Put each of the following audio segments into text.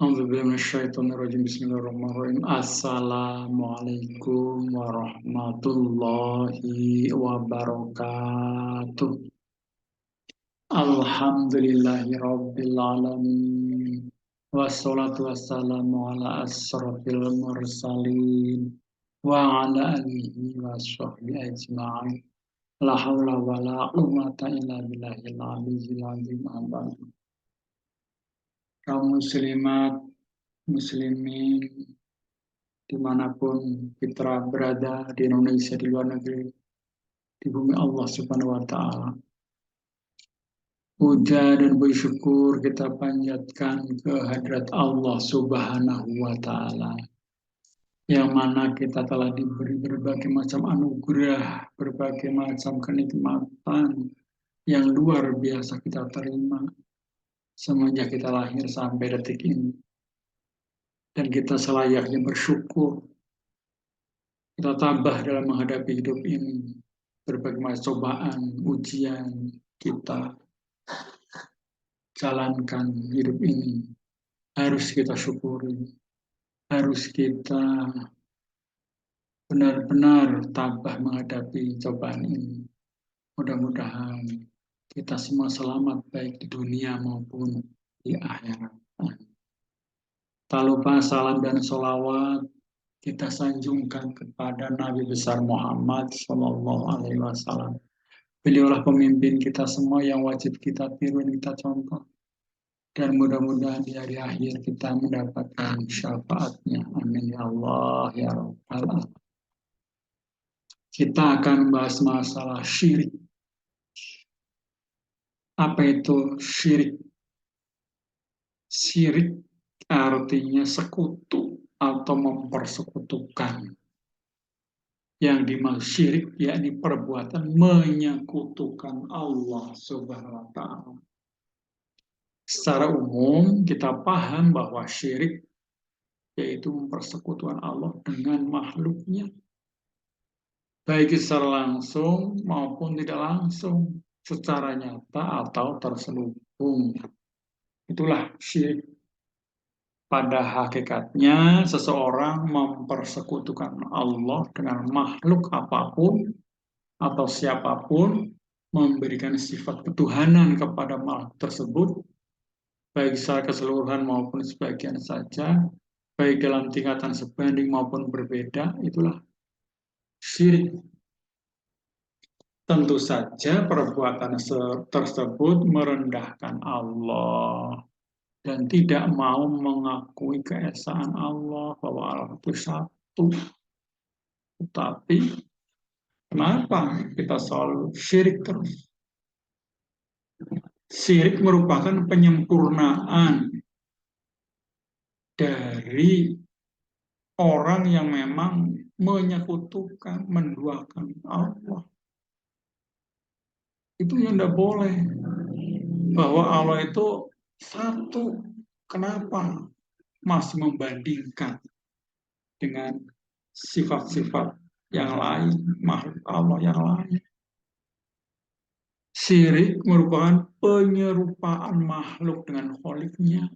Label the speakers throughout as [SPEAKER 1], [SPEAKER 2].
[SPEAKER 1] A'udzubillahi Bismillahirrahmanirrahim. Assalamualaikum warahmatullahi wabarakatuh. Alhamdulillahi rabbil alamin. Wassalatu wassalamu ala asrofil mursalin wa ala alihi wa sahbihi ajma'in. La hawla wa la quwwata illa billahil aliyyil azim. Kaum muslimat, muslimin, dimanapun kita berada di Indonesia, di luar negeri, di bumi Allah Subhanahu wa Ta'ala. Puja dan bersyukur kita panjatkan ke hadrat Allah Subhanahu wa Ta'ala, yang mana kita telah diberi berbagai macam anugerah, berbagai macam kenikmatan yang luar biasa kita terima semenjak kita lahir sampai detik ini. Dan kita selayaknya bersyukur. Kita tabah dalam menghadapi hidup ini. Berbagai macam cobaan, ujian, kita jalankan hidup ini. Harus kita syukuri. Harus kita benar-benar tabah menghadapi cobaan ini. Mudah-mudahan kita semua selamat baik di dunia maupun di akhirat. Tak lupa salam dan sholawat kita sanjungkan kepada Nabi besar Muhammad SAW. Beliaulah pemimpin kita semua yang wajib kita tiru dan kita contoh. Dan mudah-mudahan di hari akhir kita mendapatkan syafaatnya. Amin ya Allah ya Rabbal alamin. Kita akan membahas masalah syirik. Apa itu syirik? Syirik artinya sekutu atau mempersekutukan. Yang dimaksud syirik yakni perbuatan menyekutukan Allah Subhanahu wa Ta'ala. Secara umum kita paham bahwa syirik yaitu mempersekutukan Allah dengan makhluknya, baik secara langsung maupun tidak langsung, secara nyata atau terselubung. Itulah syirik. Pada hakikatnya seseorang mempersekutukan Allah dengan makhluk apapun atau siapapun, memberikan sifat ketuhanan kepada makhluk tersebut, baik secara keseluruhan maupun sebagian saja, baik dalam tingkatan sebanding maupun berbeda, itulah syirik. Tentu saja perbuatan tersebut merendahkan Allah dan tidak mau mengakui keesaan Allah bahwa Allah itu satu. Tetapi kenapa kita selalu syirik terus? Syirik merupakan penyempurnaan dari orang yang memang menyekutukan, menduakan Allah. Itu yang tidak boleh. Bahwa Allah itu satu. Kenapa? Masih membandingkan dengan sifat-sifat yang lain, makhluk Allah yang lain. Syirik merupakan penyerupaan makhluk dengan kholiknya.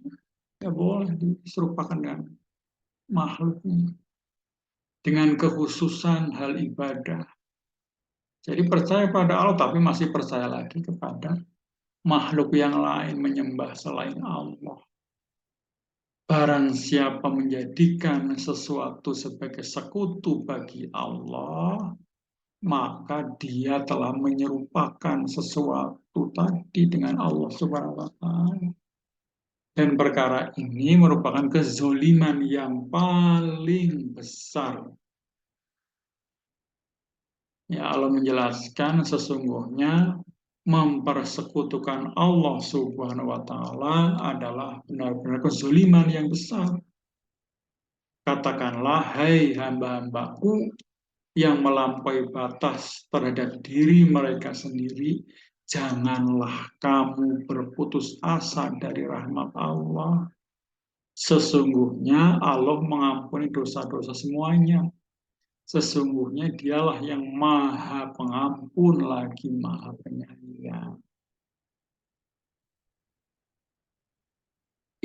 [SPEAKER 1] Tidak boleh diserupakan dengan makhluknya. Dengan kekhususan hal ibadah. Jadi percaya pada Allah tapi masih percaya lagi kepada makhluk yang lain, menyembah selain Allah. Barang siapa menjadikan sesuatu sebagai sekutu bagi Allah, maka dia telah menyerupakan sesuatu tadi dengan Allah Subhanahu wa Ta'ala. Dan perkara ini merupakan kezoliman yang paling besar. Ya, Allah menjelaskan sesungguhnya mempersekutukan Allah Subhanahu wa Ta'ala adalah benar-benar kezoliman yang besar. Katakanlah, hai hamba-hambaku yang melampaui batas terhadap diri mereka sendiri, janganlah kamu berputus asa dari rahmat Allah. Sesungguhnya Allah mengampuni dosa-dosa semuanya. Sesungguhnya dialah yang maha pengampun lagi maha penyayang.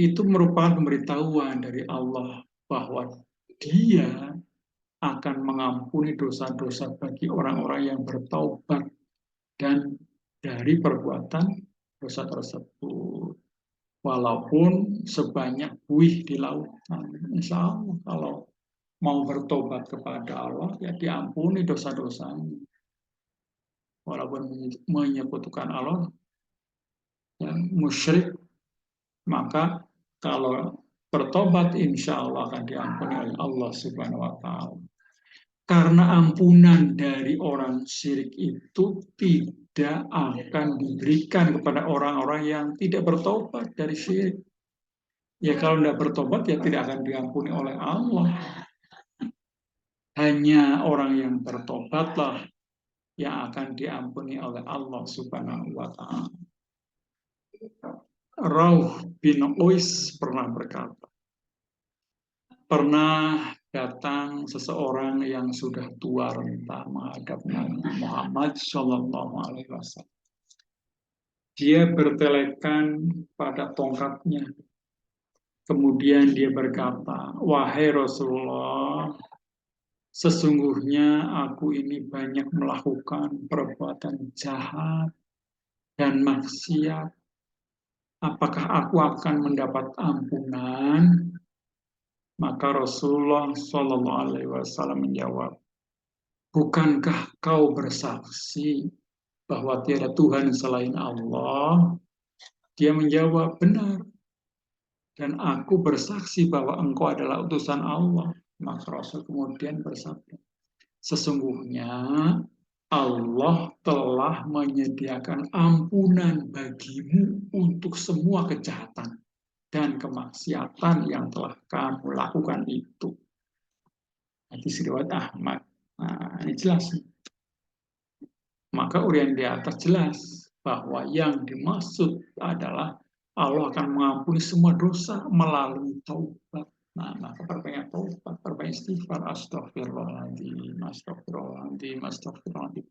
[SPEAKER 1] itu merupakan pemberitahuan dari Allah bahwa Dia akan mengampuni dosa-dosa bagi orang-orang yang bertaubat dan dari perbuatan dosa tersebut. Walaupun sebanyak buih di lautan, insya Allah kalau mau bertobat kepada Allah, ya diampuni dosa-dosanya. Walaupun menyekutukan Allah, yang musyrik, maka kalau bertobat, insya Allah akan diampuni oleh Allah Subhanahu wa Ta'ala. Karena ampunan dari orang syirik itu tidak akan diberikan kepada orang-orang yang tidak bertobat dari syirik. Ya kalau tidak bertobat ya tidak akan diampuni oleh Allah. Hanya orang yang bertobatlah yang akan diampuni oleh Allah Subhanahu wa Ta'ala. Rauh bin Uis pernah berkata, pernah datang seseorang yang sudah tua renta menghadap Nabi Muhammad Shallallahu Alaihi Wasallam. Dia bertelekan pada tongkatnya. Kemudian dia berkata, wahai Rasulullah, sesungguhnya aku ini banyak melakukan perbuatan jahat dan maksiat. Apakah aku akan mendapat ampunan? Maka Rasulullah Shallallahu Alaihi Wasallam menjawab, bukankah kau bersaksi bahwa tiada Tuhan selain Allah? Dia menjawab, benar. Dan aku bersaksi bahwa engkau adalah utusan Allah. Maka Rasul kemudian bersabda, sesungguhnya Allah telah menyediakan ampunan bagimu untuk semua kejahatan dan kemaksiatan yang telah kamu lakukan itu. Hadis riwayat Ahmad. Nah, ini jelas. Maka urian di atas jelas bahwa yang dimaksud adalah Allah akan mengampuni semua dosa melalui taubat. Nah, maka perbanyak taubat, perbanyak istighfar, astagfirullahaladzim, astagfirullahaladzim, astagfirullahaladzim.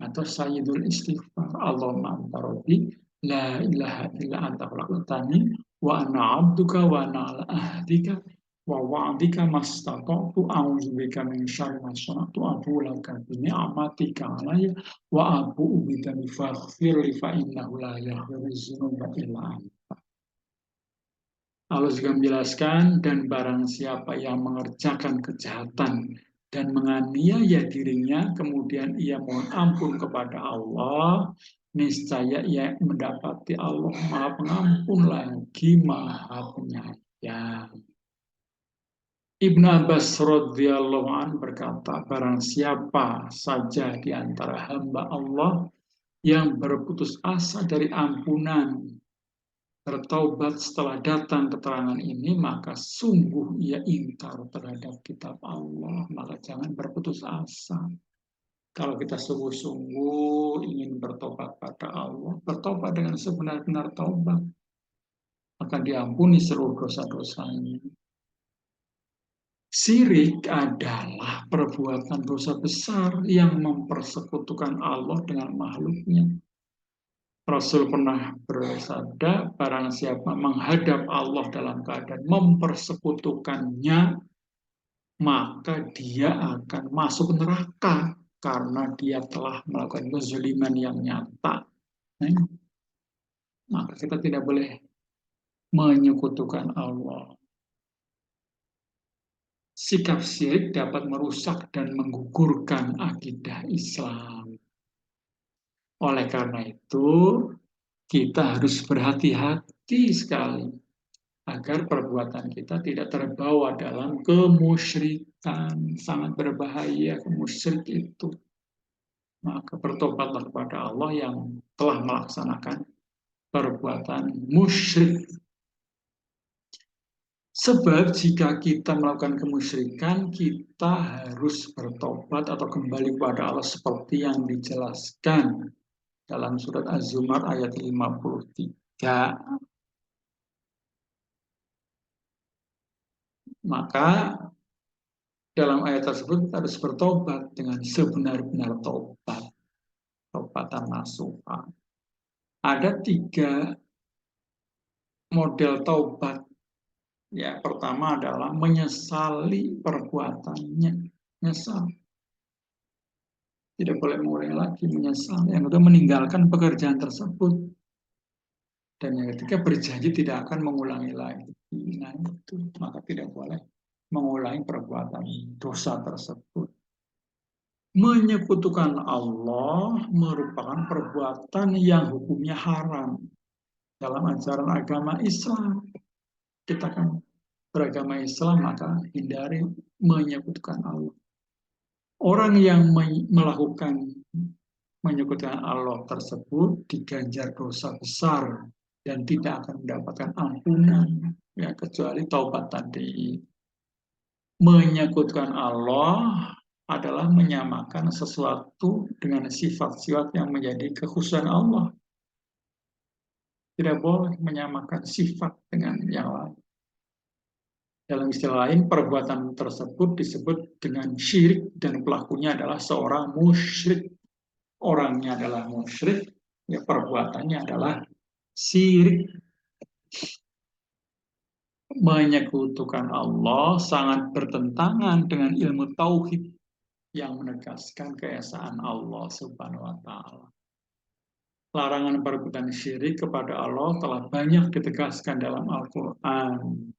[SPEAKER 1] Atau sayyidul istighfar, Allahumma anta rabbi, la ilaha illa anta khalaqtani, wa ana abduka wa ana ala ahdika, wa wa'dika mastata'tu a'udzubika min syarri ma sana'tu abu laka bi ni'matika alayya wa abu bika faghfir li fa innahu la yaghfiru dzunuba illa anta. Allah juga menjelaskan, dan barang siapa yang mengerjakan kejahatan dan menganiaya dirinya, kemudian ia mohon ampun kepada Allah, niscaya ia mendapati Allah Maha Pengampun lagi Maha Penyayang. Ibnu Abbas radhiyallahu an berkata, barang siapa saja di antara hamba Allah yang berputus asa dari ampunan, bertaubat setelah datang keterangan ini, maka sungguh ia ingkar terhadap kitab Allah. Maka jangan berputus asa. Kalau kita sungguh-sungguh ingin bertobat pada Allah, bertobat dengan sebenar-benar taubat, akan diampuni seluruh dosa-dosanya. Syirik adalah perbuatan dosa besar yang mempersekutukan Allah dengan makhluknya. Rasul pernah bersabda, barang siapa menghadap Allah dalam keadaan mempersekutukannya, maka dia akan masuk neraka karena dia telah melakukan kezaliman yang nyata. Maka kita tidak boleh menyekutukan Allah. Sikap syirik dapat merusak dan menggugurkan akidah Islam. Oleh karena itu, kita harus berhati-hati sekali agar perbuatan kita tidak terbawa dalam kemusyrikan. Sangat berbahaya kemusyrik itu. Maka bertobatlah kepada Allah yang telah melaksanakan perbuatan musyrik. Sebab jika kita melakukan kemusyrikan, kita harus bertobat atau kembali kepada Allah seperti yang dijelaskan dalam surat Az-Zumar ayat 53. Maka dalam ayat tersebut kita harus bertobat dengan sebenar-benar tobat. Tobatan nasuha. Ada 3 model taubat. Ya, pertama adalah menyesali perbuatannya. Menyesal. Tidak boleh mengulangi lagi, menyesal. Yang kedua, meninggalkan pekerjaan tersebut. Dan yang ketiga, berjanji tidak akan mengulangi lagi. Nah, itu. Maka tidak boleh mengulangi perbuatan dosa tersebut. Menyekutukan Allah merupakan perbuatan yang hukumnya haram dalam ajaran agama Islam. Kita kan beragama Islam, maka hindari menyekutukan Allah. Orang yang melakukan menyekutukan Allah tersebut diganjar dosa besar dan tidak akan mendapatkan ampunan, ya, kecuali taubat tadi. Menyekutukan Allah adalah menyamakan sesuatu dengan sifat-sifat yang menjadi kekhususan Allah. Tidak boleh menyamakan sifat dengan yang lain. Dalam istilah lain, perbuatan tersebut disebut dengan syirik dan pelakunya adalah seorang musyrik. Orangnya adalah musyrik, ya, perbuatannya adalah syirik. Menyekutukan Allah sangat bertentangan dengan ilmu tauhid yang menegaskan keesaan Allah Subhanahu wa taala. Larangan perbuatan syirik kepada Allah telah banyak ditegaskan dalam Al-Qur'an.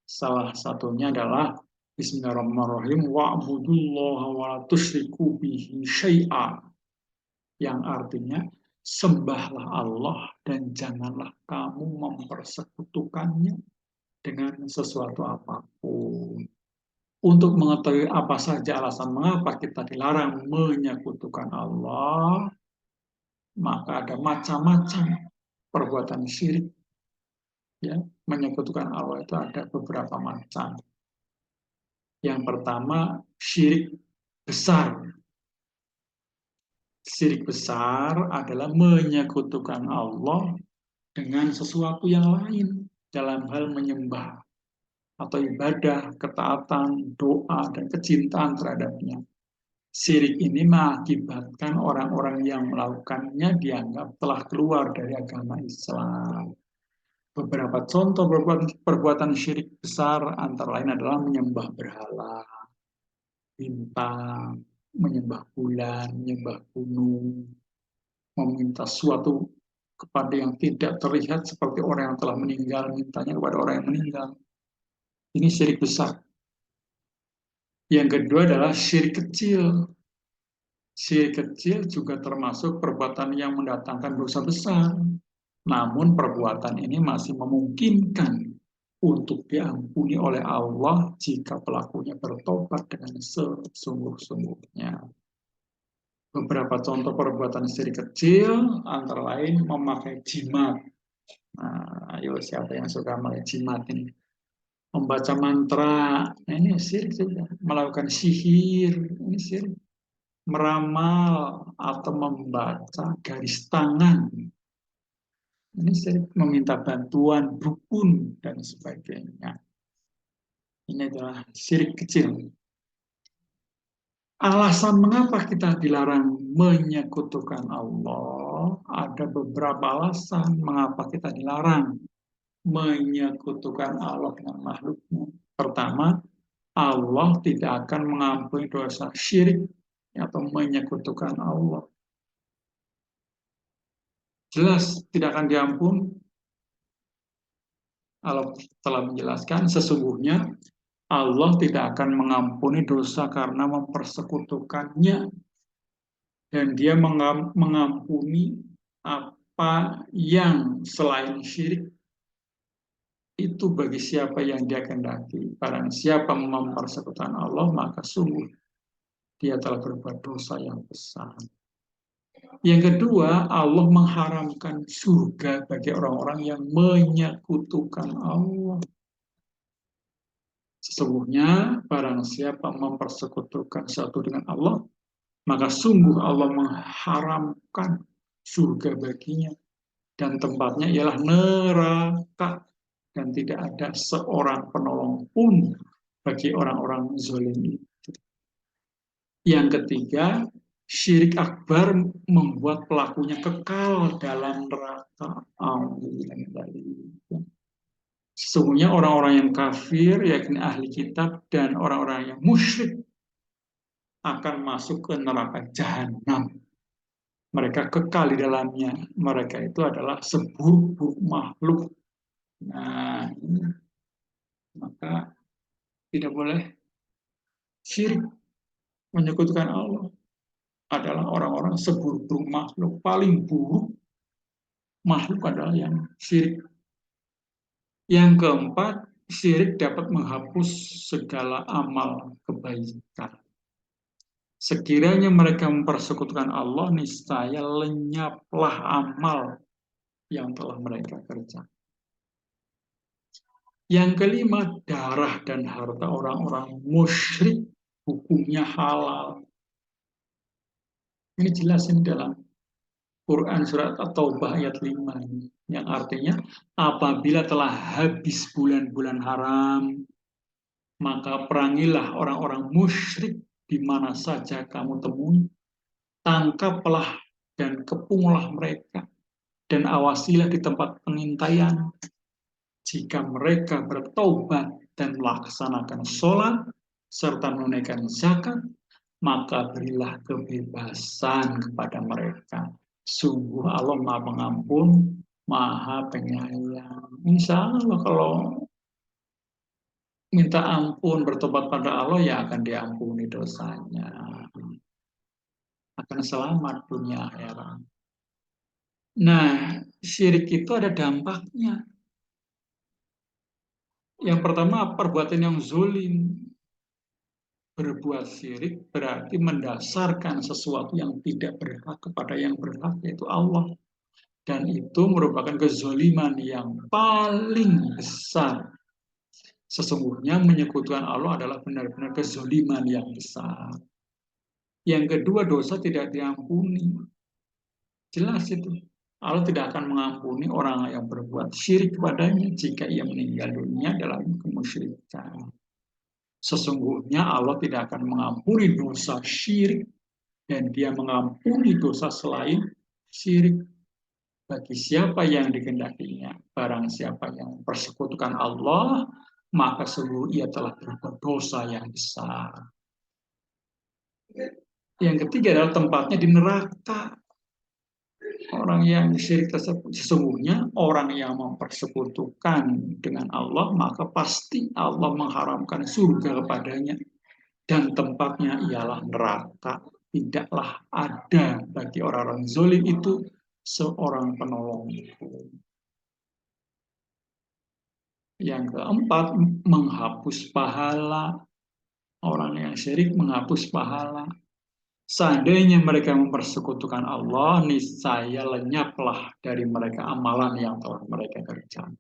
[SPEAKER 1] Salah satunya adalah Bismillahirrahmanirrahim wa'budullaha wa la tusyriku bihi syai'a, yang artinya sembahlah Allah dan janganlah kamu mempersekutukannya dengan sesuatu apapun. Untuk mengetahui apa saja alasan mengapa kita dilarang menyekutukan Allah, maka ada macam-macam perbuatan syirik. Ya, menyekutukan Allah itu ada beberapa macam. Yang pertama, syirik besar. Syirik besar adalah menyekutukan Allah dengan sesuatu yang lain dalam hal menyembah atau ibadah, ketaatan, doa, dan kecintaan terhadapnya. Syirik ini mengakibatkan orang-orang yang melakukannya dianggap telah keluar dari agama Islam. Beberapa contoh perbuatan syirik besar antara lain adalah menyembah berhala, bintang, menyembah bulan, menyembah gunung, meminta suatu kepada yang tidak terlihat seperti orang yang telah meninggal, mintanya kepada orang yang meninggal. Ini syirik besar. Yang kedua adalah syirik kecil. Syirik kecil juga termasuk perbuatan yang mendatangkan dosa besar. Namun perbuatan ini masih memungkinkan untuk diampuni oleh Allah jika pelakunya bertobat dengan sesungguh-sungguhnya. Beberapa contoh perbuatan syirik kecil antara lain memakai jimat. Nah, ayo siapa yang suka memakai jimat ini? Membaca mantra, nah ini syirik juga. Melakukan sihir, ini syirik. Meramal atau membaca garis tangan, ini syirik. Meminta bantuan dukun dan sebagainya. Ini adalah syirik kecil. Alasan mengapa kita dilarang menyekutukan Allah, ada beberapa alasan mengapa kita dilarang menyekutukan Allah dengan makhluknya. Pertama, Allah tidak akan mengampuni dosa syirik atau menyekutukan Allah. Jelas tidak akan diampuni. Allah telah menjelaskan sesungguhnya Allah tidak akan mengampuni dosa karena mempersekutukannya, dan dia mengampuni apa yang selain syirik itu bagi siapa yang dia kehendaki. Barang siapa mempersekutukan Allah, maka sungguh dia telah berbuat dosa yang besar. Yang kedua, Allah mengharamkan surga bagi orang-orang yang menyekutukan Allah. Sesungguhnya barang siapa mempersekutukan satu dengan Allah, maka sungguh Allah mengharamkan surga baginya, dan tempatnya ialah neraka, dan tidak ada seorang penolong pun bagi orang-orang zalim itu. Yang ketiga, syirik akbar membuat pelakunya kekal dalam neraka. Alhamdulillah. Sesungguhnya orang-orang yang kafir, yakni ahli kitab dan orang-orang yang musyrik akan masuk ke neraka jahanam. Mereka kekal di dalamnya. Mereka itu adalah seburuk-buruk makhluk. Nah, maka tidak boleh syirik, menyekutukan Allah adalah orang-orang seburuk-buruk makhluk. Paling buruk makhluk adalah yang syirik. Yang keempat, syirik dapat menghapus segala amal kebaikan. Sekiranya mereka mempersekutukan Allah, niscaya lenyaplah amal yang telah mereka kerjakan. Yang kelima, darah dan harta orang-orang musyrik hukumnya halal. Ini jelas ini dalam Quran surat At-Taubah ayat 5 ini, yang artinya apabila telah habis bulan-bulan haram, maka perangilah orang-orang musyrik di mana saja kamu temui, tangkaplah dan kepunglah mereka, dan awasilah di tempat pengintaian. Jika mereka bertobat dan melaksanakan sholat, serta menunaikan zakat, maka berilah kebebasan kepada mereka. Sungguh Allah Maha Pengampun, Maha Penyayang. Insya Allah kalau minta ampun, bertobat pada Allah, ya akan diampuni dosanya. Akan selamat dunia akhirat. Nah, syirik itu ada dampaknya. Yang pertama, perbuatan yang zulim. Berbuat syirik berarti mendasarkan sesuatu yang tidak berhak kepada yang berhak, yaitu Allah. Dan itu merupakan kezoliman yang paling besar. Sesungguhnya menyekutukan Allah adalah benar-benar kezoliman yang besar. Yang kedua, dosa tidak diampuni. Jelas itu. Allah tidak akan mengampuni orang yang berbuat syirik kepadanya jika ia meninggal dunia dalam kemusyrikan. Sesungguhnya Allah tidak akan mengampuni dosa syirik dan dia mengampuni dosa selain syirik bagi siapa yang dikehendakinya. Barang siapa yang persekutukan Allah, maka sungguh ia telah berbuat dosa yang besar. Yang ketiga adalah tempatnya di neraka. Orang yang syirik tersebut, sesungguhnya orang yang mempersekutukan dengan Allah, maka pasti Allah mengharamkan surga kepadanya. Dan tempatnya ialah neraka. Tidaklah ada bagi orang-orang zalim itu seorang penolong. Yang keempat, menghapus pahala. Orang yang syirik menghapus pahala. Seandainya mereka mempersekutukan Allah, niscaya lenyaplah dari mereka amalan yang telah mereka kerjakan.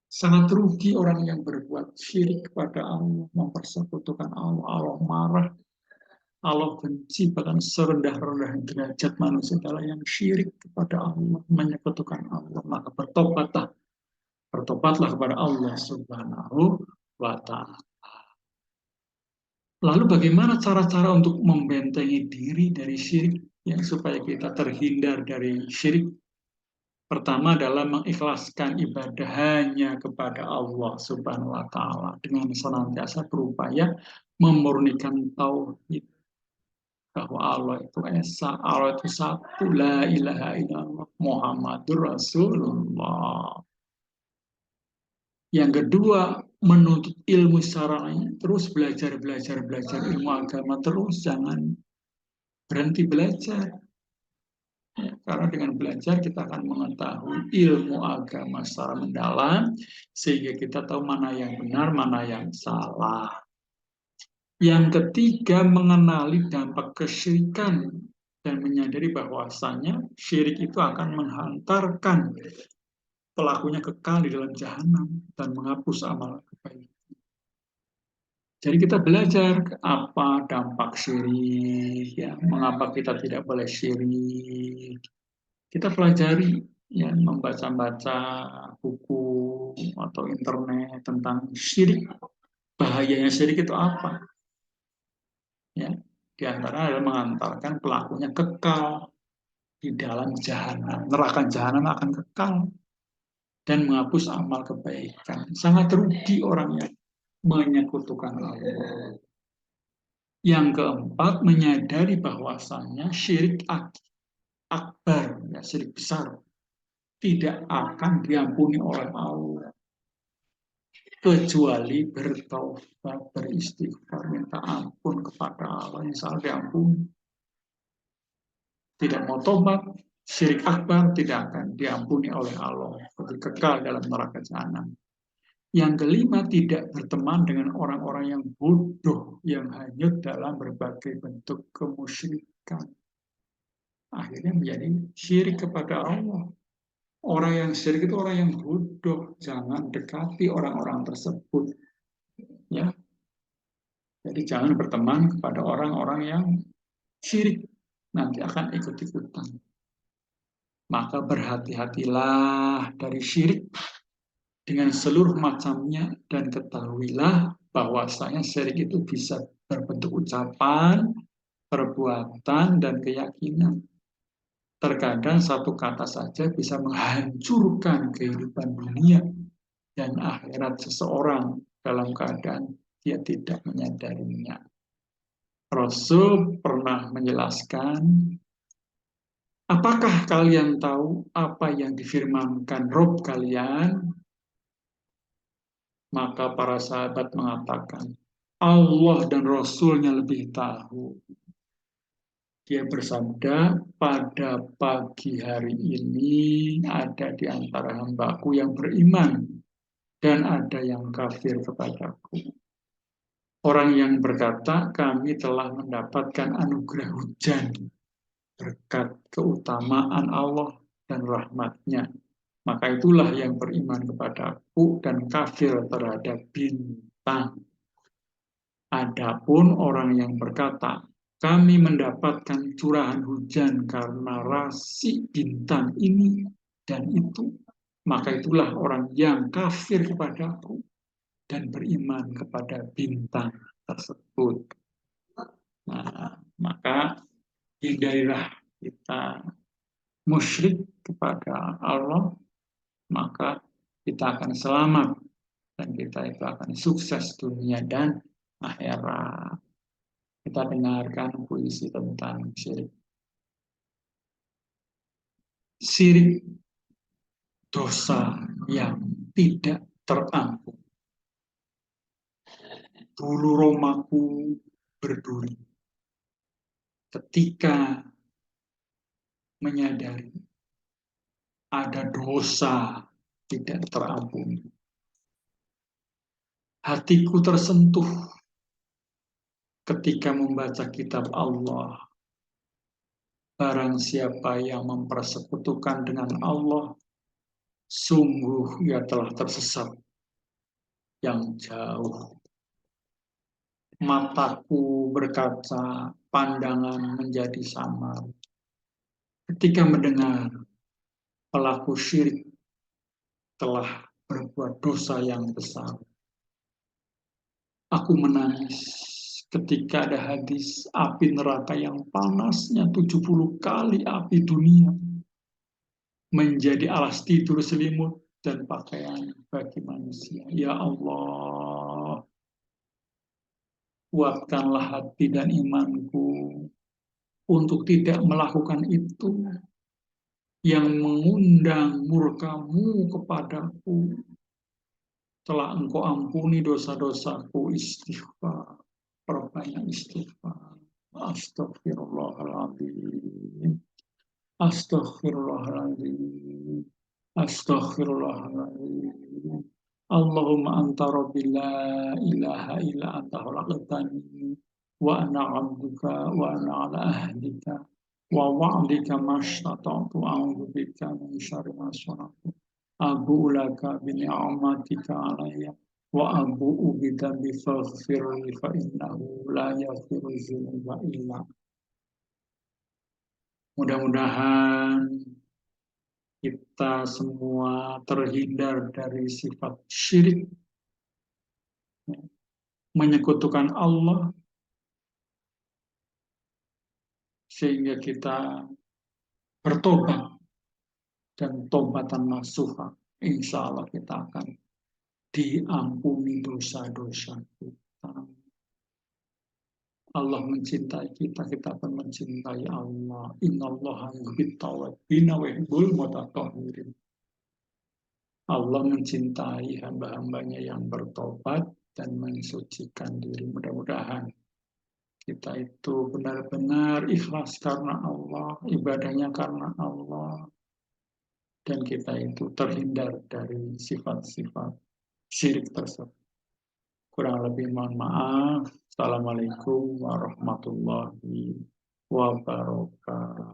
[SPEAKER 1] Sangat rugi orang yang berbuat syirik kepada Allah, mempersekutukan Allah. Allah marah, Allah benci, bahkan serendah-rendah derajat manusia adalah yang syirik kepada Allah, menyekutukan Allah. Maka bertobatlah kepada Allah Subhanahu wa Ta'ala. Lalu bagaimana cara-cara untuk membentengi diri dari syirik, ya, supaya kita terhindar dari syirik? Pertama adalah mengikhlaskan ibadah hanya kepada Allah Subhanahu wa Ta'ala dengan senantiasa berupaya memurnikan tauhid bahwa Allah itu esa, Allah itu satu, la ilaha illallah, Muhammadur Rasulullah. Yang kedua, menuntut ilmu syar'i, terus belajar ilmu agama terus, jangan berhenti belajar. Ya, karena dengan belajar kita akan mengetahui ilmu agama secara mendalam, sehingga kita tahu mana yang benar, mana yang salah. Yang ketiga, mengenali dampak kesyirikan dan menyadari bahwasanya syirik itu akan menghantarkan pelakunya kekal di dalam jahanam dan menghapus amal kebaikan. Jadi kita belajar apa dampak syirik, ya, mengapa kita tidak boleh syirik. Kita pelajari, ya, membaca-baca buku atau internet tentang syirik. Bahayanya syirik itu apa? Ya, di antara adalah mengantarkan pelakunya kekal di dalam jahanam. Neraka jahanam akan kekal. dan menghapus amal kebaikan. Sangat rugi orang yang menyekutukan Allah. Yang keempat, menyadari bahwasannya syirik akbar, ya, syirik besar, tidak akan diampuni oleh Allah kecuali bertaubat, beristighfar, minta ampun kepada Allah, insya Allah diampuni. Tidak mau tobat, syirik akbar tidak akan diampuni oleh Allah, kekal dalam neraka jahanam. Yang kelima, tidak berteman dengan orang-orang yang bodoh, yang hanyut dalam berbagai bentuk kemusyrikan. Akhirnya menjadi syirik kepada Allah. Orang yang syirik itu orang yang bodoh, jangan dekati orang-orang tersebut. Ya, jadi jangan berteman kepada orang-orang yang syirik, nanti akan ikut-ikutan. Maka berhati-hatilah dari syirik dengan seluruh macamnya, dan ketahuilah bahwasanya syirik itu bisa berbentuk ucapan, perbuatan, dan keyakinan. Terkadang satu kata saja bisa menghancurkan kehidupan dunia dan akhirat seseorang dalam keadaan dia tidak menyadarinya. Rasul pernah menjelaskan, apakah kalian tahu apa yang difirmankan Rob kalian? Maka para sahabat mengatakan, Allah dan Rasulnya lebih tahu. Dia bersabda, pada pagi hari ini ada di antara hambaku yang beriman dan ada yang kafir kepadaku. Orang yang berkata, kami telah mendapatkan anugerah hujan berkat keutamaan Allah dan rahmatnya. Maka itulah yang beriman kepadaku dan kafir terhadap bintang. Adapun orang yang berkata, kami mendapatkan curahan hujan karena rasi bintang ini dan itu, maka itulah orang yang kafir kepadaku dan beriman kepada bintang tersebut. Nah, maka hindarilah kita musyrik kepada Allah, maka kita akan selamat dan kita itu akan sukses dunia dan akhirat. Kita dengarkan puisi tentang syirik. Syirik, dosa yang tidak terampun. Bulu romaku berduri ketika menyadari ada dosa tidak terampuni. Hatiku tersentuh ketika membaca kitab Allah. Barang siapa yang mempersekutukan dengan Allah, sungguh ia telah tersesat yang jauh. Mataku berkaca, pandangan menjadi samar. Ketika mendengar pelaku syirik telah berbuat dosa yang besar, aku menangis ketika ada hadis api neraka yang panasnya 70 kali api dunia menjadi alas tidur, selimut, dan pakaian bagi manusia. Ya Allah, kuatkanlah hati dan imanku untuk tidak melakukan itu yang mengundang murka-Mu kepadaku. Telah Engkau ampuni dosa-dosaku, istighfar, perbanyak istighfar. Astagfirullahaladzim. Astaghfirullahaladzim. Astaghfirullahaladzim. Allahumma anta rabbi la ilaha illa anta khalaqtani wa ana 'abduka wa ana 'ala ahdika wa wa'dika mastata'tu a'udzu bika min syarri ma sana'tu. Abu'u laka bi ni'matika 'alayya wa abu'u bi dhanbi faghfirli fa innahu la yaghfiru dzunuba illa. Mudah-mudahan kita semua terhindar dari sifat syirik, menyekutukan Allah, sehingga kita bertobat dan tobatan nasuha insya Allah kita akan diampuni dosa-dosa kita. Allah mencintai kita, kita akan mencintai Allah. Innallaha yuhibbut tawwabin wa yuhibbul mutatahhirin. Allah mencintai hamba-hambanya yang bertobat dan mensucikan diri. Mudah-mudahan kita itu benar-benar ikhlas karena Allah, ibadahnya karena Allah, dan kita itu terhindar dari sifat-sifat syirik tersebut. Kurang lebih mohon maaf. Assalamualaikum warahmatullahi wabarakatuh.